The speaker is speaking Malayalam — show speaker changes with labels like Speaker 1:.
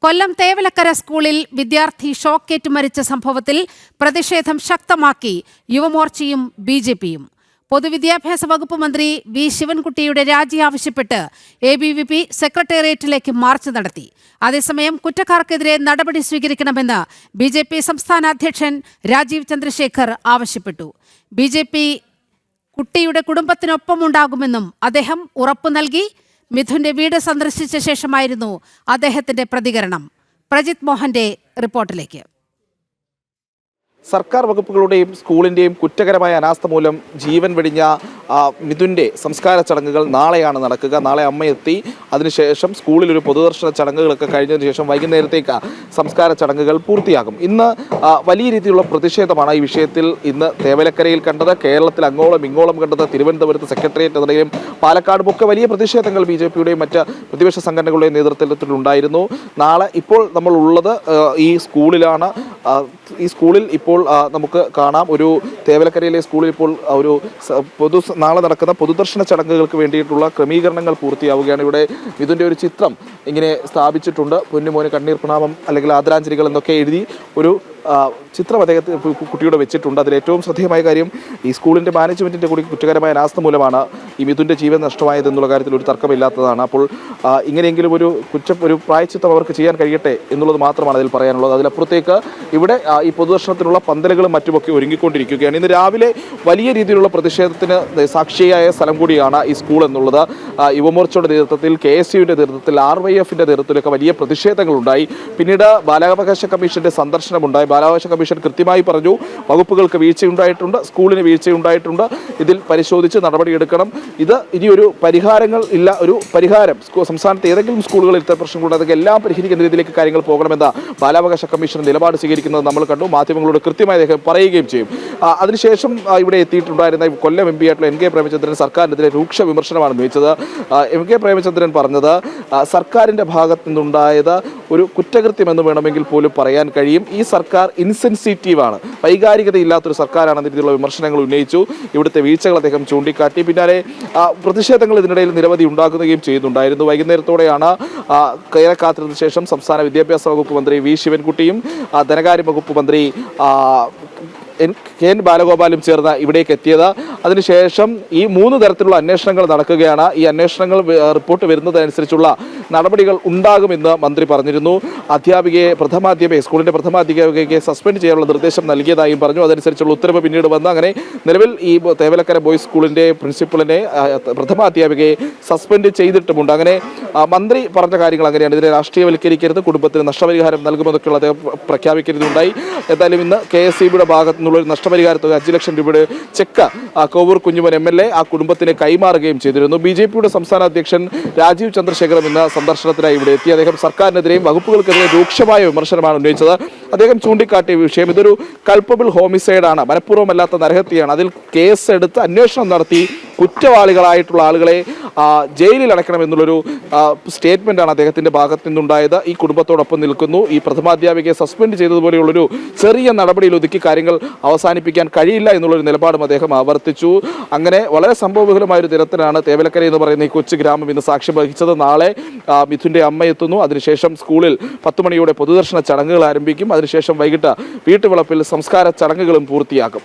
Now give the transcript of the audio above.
Speaker 1: കൊല്ലം തേവലക്കര സ്കൂളിൽ വിദ്യാർത്ഥി ഷോക്കേറ്റ് മരിച്ച സംഭവത്തിൽ പ്രതിഷേധം ശക്തമാക്കി യുവമോർച്ചയും ബി.ജെ.പിയും. പൊതുവിദ്യാഭ്യാസ വകുപ്പ് മന്ത്രി വി ശിവൻകുട്ടിയുടെ രാജി ആവശ്യപ്പെട്ട് ABVP സെക്രട്ടേറിയറ്റിലേക്ക് മാർച്ച് നടത്തി. അതേസമയം കുറ്റക്കാർക്കെതിരെ നടപടി സ്വീകരിക്കണമെന്ന് ബി.ജെ.പി സംസ്ഥാന അധ്യക്ഷൻ രാജീവ് ചന്ദ്രശേഖർ ആവശ്യപ്പെട്ടു. ബി.ജെ.പി കുട്ടിയുടെ കുടുംബത്തിനൊപ്പമുണ്ടാകുമെന്നും അദ്ദേഹം ഉറപ്പു നൽകി. മിഥുന്റെ വീട് സന്ദർശിച്ച ശേഷമായിരുന്നു അദ്ദേഹത്തിന്റെ പ്രതികരണം. പ്രജിത് മോഹന്റെ റിപ്പോർട്ടിലേക്ക്.
Speaker 2: സർക്കാർ വകുപ്പുകളുടെയും സ്കൂളിൻ്റെയും കുറ്റകരമായ അനാസ്ഥ മൂലം ജീവൻ വെടിഞ്ഞ മിഥുൻ്റെ സംസ്കാര ചടങ്ങുകൾ നാളെയാണ് നടക്കുക. നാളെ അമ്മയെത്തി അതിനുശേഷം സ്കൂളിലൊരു പൊതുദർശന ചടങ്ങുകളൊക്കെ കഴിഞ്ഞതിന് ശേഷം വൈകുന്നേരത്തേക്ക് സംസ്കാര ചടങ്ങുകൾ പൂർത്തിയാകും. ഇന്ന് വലിയ രീതിയിലുള്ള പ്രതിഷേധമാണ് ഈ വിഷയത്തിൽ ഇന്ന് തേവലക്കരയിൽ കണ്ടത്. കേരളത്തിൽ അങ്ങോളം ഇങ്ങോളം കണ്ടത്. തിരുവനന്തപുരത്ത് സെക്രട്ടേറിയറ്റ് നിലയും പാലക്കാടും ഒക്കെ വലിയ പ്രതിഷേധങ്ങൾ BJPയുടെയും മറ്റ് പ്രതിപക്ഷ സംഘടനകളുടെയും നേതൃത്വത്തിലുണ്ടായിരുന്നു. നാളെ ഇപ്പോൾ നമ്മൾ ഉള്ളത് ഈ സ്കൂളിലാണ്. ഈ സ്കൂളിൽ ഇപ്പോൾ നമുക്ക് കാണാം, ഒരു തേവലക്കരയിലെ സ്കൂളിൽ ഇപ്പോൾ ഒരു നാളെ നടക്കുന്ന പൊതുദർശന ചടങ്ങുകൾക്ക് വേണ്ടിയിട്ടുള്ള ക്രമീകരണങ്ങൾ പൂർത്തിയാവുകയാണ്. ഇവിടെ ഇതിൻ്റെ ഒരു ചിത്രം ഇങ്ങനെ സ്ഥാപിച്ചിട്ടുണ്ട്. പൊന്നുമോന് കണ്ണീർ പ്രണാമം അല്ലെങ്കിൽ ആദരാഞ്ജലികൾ എന്നൊക്കെ എഴുതി ഒരു ചിത്രം അദ്ദേഹത്തെ കുട്ടിയുടെ വെച്ചിട്ടുണ്ട്. അതിൽ ഏറ്റവും ശ്രദ്ധേയമായ കാര്യം ഈ സ്കൂളിൻ്റെ മാനേജ്മെൻറ്റിൻ്റെ കൂടി കുറ്റകരമായ അനാസ്ഥ മൂലമാണ് ഈ മിഥുൻ്റെ ജീവൻ നഷ്ടമായതെന്നുള്ള കാര്യത്തിൽ ഒരു തർക്കമില്ലാത്തതാണ്. അപ്പോൾ ഇങ്ങനെയെങ്കിലും ഒരു പ്രായശ്ചിത്തം അവർക്ക് ചെയ്യാൻ കഴിയട്ടെ എന്നുള്ളത് മാത്രമാണ് അതിൽ പറയാനുള്ളത്. അതിലപ്പുറത്തേക്ക് ഇവിടെ ഈ പൊതുദർശനത്തിനുള്ള പന്തലുകളും മറ്റുമൊക്കെ ഒരുങ്ങിക്കൊണ്ടിരിക്കുകയാണ്. ഇന്ന് രാവിലെ വലിയ രീതിയിലുള്ള പ്രതിഷേധത്തിന് സാക്ഷിയായ സ്ഥലം കൂടിയാണ് ഈ സ്കൂൾ എന്നുള്ളത്. യുവമോർച്ചയുടെ നേതൃത്വത്തിൽ, KSUവിൻ്റെ നേതൃത്വത്തിൽ, RYFിൻ്റെ നേതൃത്വത്തിലൊക്കെ വലിയ പ്രതിഷേധങ്ങളുണ്ടായി. പിന്നീട് ബാലാവകാശ കമ്മീഷന്റെ സന്ദർശനമുണ്ടായി. ബാലാവകാശ കമ്മീഷൻ കൃത്യമായി പറഞ്ഞു, വകുപ്പുകൾക്ക് വീഴ്ചയുണ്ടായിട്ടുണ്ട്, സ്കൂളിന് വീഴ്ചയുണ്ടായിട്ടുണ്ട്, ഇതിൽ പരിശോധിച്ച് നടപടിയെടുക്കണം. ഇത് ഇനിയൊരു പരിഹാരങ്ങൾ ഇല്ല, ഒരു പരിഹാരം സംസ്ഥാനത്ത് ഏതെങ്കിലും സ്കൂളുകളിൽ ഇത്തരം പ്രശ്നങ്ങളുണ്ടെങ്കിൽ എല്ലാം പരിഹരിക്കുന്ന രീതിയിലേക്ക് കാര്യങ്ങൾ പോകണമെന്ന ബാലാവകാശ കമ്മീഷൻ നിലപാട് സ്വീകരിക്കുന്നത് നമ്മൾ കണ്ടു. മാധ്യമങ്ങളോട് കൃത്യമായി അദ്ദേഹം പറയുകയും ചെയ്യും. അതിനുശേഷം ഇവിടെ എത്തിയിട്ടുണ്ടായിരുന്ന കൊല്ലം MP ആയിട്ടുള്ള NK പ്രേമചന്ദ്രൻ സർക്കാരിനെതിരെ രൂക്ഷ വിമർശനമാണ് ഉന്നയിച്ചത്. NK പ്രേമചന്ദ്രൻ പറഞ്ഞത് സർക്കാരിൻ്റെ ഭാഗത്തു നിന്നുണ്ടായത് ഒരു കുറ്റകൃത്യമെന്ന് വേണമെങ്കിൽ പോലും പറയാൻ കഴിയും. ഈ സർക്കാർ ഇൻസെൻസിറ്റീവാണ്, വൈകാരികതയില്ലാത്തൊരു സർക്കാരാണെന്ന രീതിയിലുള്ള വിമർശനങ്ങൾ ഉന്നയിച്ചു. ഇവിടുത്തെ വീഴ്ചകൾ അദ്ദേഹം ചൂണ്ടിക്കാട്ടി. പിന്നാലെ പ്രതിഷേധങ്ങൾ ഇതിനിടയിൽ നിരവധി ഉണ്ടാകുകയും ചെയ്യുന്നുണ്ടായിരുന്നു. വൈകുന്നേരത്തോടെയാണ് ഏറെ കാത്തിരുന്ന ശേഷം സംസ്ഥാന വിദ്യാഭ്യാസ വകുപ്പ് മന്ത്രി വി ശിവൻകുട്ടിയും ധനകാര്യ വകുപ്പ് മന്ത്രി KN ബാലഗോപാലും ചേർന്ന് ഇവിടേക്ക് എത്തിയത്. അതിനുശേഷം ഈ 3 തരത്തിലുള്ള അന്വേഷണങ്ങൾ നടക്കുകയാണ്. ഈ അന്വേഷണങ്ങൾ റിപ്പോർട്ട് വരുന്നതനുസരിച്ചുള്ള നടപടികൾ ഉണ്ടാകുമെന്ന് മന്ത്രി പറഞ്ഞിരുന്നു. സ്കൂളിൻ്റെ പ്രഥമാധ്യാപികയെ സസ്പെൻഡ് ചെയ്യാനുള്ള നിർദ്ദേശം നൽകിയതായും പറഞ്ഞു. അതനുസരിച്ചുള്ള ഉത്തരവ് പിന്നീട് വന്ന് അങ്ങനെ നിലവിൽ ഈ തേവലക്കര ബോയ്സ് സ്കൂളിൻ്റെ പ്രിൻസിപ്പളിനെ, പ്രഥമാധ്യാപികയെ സസ്പെൻഡ് ചെയ്തിട്ടുമുണ്ട്. അങ്ങനെ മന്ത്രി പറഞ്ഞ കാര്യങ്ങൾ അങ്ങനെയാണ്. ഇതിനെ രാഷ്ട്രീയവൽക്കരിക്കരുത്, കുടുംബത്തിന് നഷ്ടപരിഹാരം നൽകുമെന്നൊക്കെയുള്ള അദ്ദേഹം പ്രഖ്യാപിക്കരുതുണ്ടായി. എന്തായാലും ഇന്ന് KSEBിയുടെ ഭാഗത്തു നിന്നുള്ള നഷ്ടപരിഹാര തുക 5 ലക്ഷം രൂപയുടെ ചെക്ക് കോവൂർ കുഞ്ഞുമോൻ MLA ആ കുടുംബത്തിന് കൈമാറുകയും ചെയ്തിരുന്നു. BJPയുടെ സംസ്ഥാന അധ്യക്ഷൻ രാജീവ് ചന്ദ്രശേഖറും ഇന്ന് സന്ദർശനത്തിനായി ഇവിടെ എത്തി. അദ്ദേഹം സർക്കാരിനെതിരെയും വകുപ്പുകൾക്കെതിരെ രൂക്ഷമായ വിമർശനമാണ് ഉന്നയിച്ചത്. അദ്ദേഹം ചൂണ്ടിക്കാട്ടിയ വിഷയം ഇതൊരു കൾപ്പബിൾ ഹോമിസൈഡാണ്, മനഃപൂർവ്വമല്ലാത്ത നരഹത്യയാണ്. അതിൽ കേസ് എടുത്ത് അന്വേഷണം നടത്തി കുറ്റവാളികളായിട്ടുള്ള ആളുകളെ ജയിലിൽ അടയ്ക്കണമെന്നുള്ളൊരു സ്റ്റേറ്റ്മെൻറ്റാണ് അദ്ദേഹത്തിൻ്റെ ഭാഗത്തു നിന്നുണ്ടായത്. ഈ കുടുംബത്തോടൊപ്പം നിൽക്കുന്നു. ഈ പ്രഥമാധ്യാപികയെ സസ്പെൻഡ് ചെയ്തതുപോലെയുള്ളൊരു ചെറിയ നടപടിയിൽ ഒതുക്കി കാര്യങ്ങൾ അവസാനിപ്പിക്കാൻ കഴിയില്ല എന്നുള്ളൊരു നിലപാടും അദ്ദേഹം ആവർത്തിച്ചു. അങ്ങനെ വളരെ സംഭവബഹുലമായൊരു ദിനത്തിനാണ് തേവലക്കര എന്ന് പറയുന്ന ഈ കൊച്ചു ഗ്രാമം ഇന്ന് സാക്ഷ്യം വഹിച്ചത്. നാളെ മിഥുൻ്റെ അമ്മ എത്തുന്നു. അതിനുശേഷം സ്കൂളിൽ 10 മണിയോടെ പൊതുദർശന ചടങ്ങുകൾ ആരംഭിക്കും. അതിനുശേഷം വൈകിട്ട് വീട്ടുവളപ്പിൽ സംസ്കാര ചടങ്ങുകളും പൂർത്തിയാക്കും.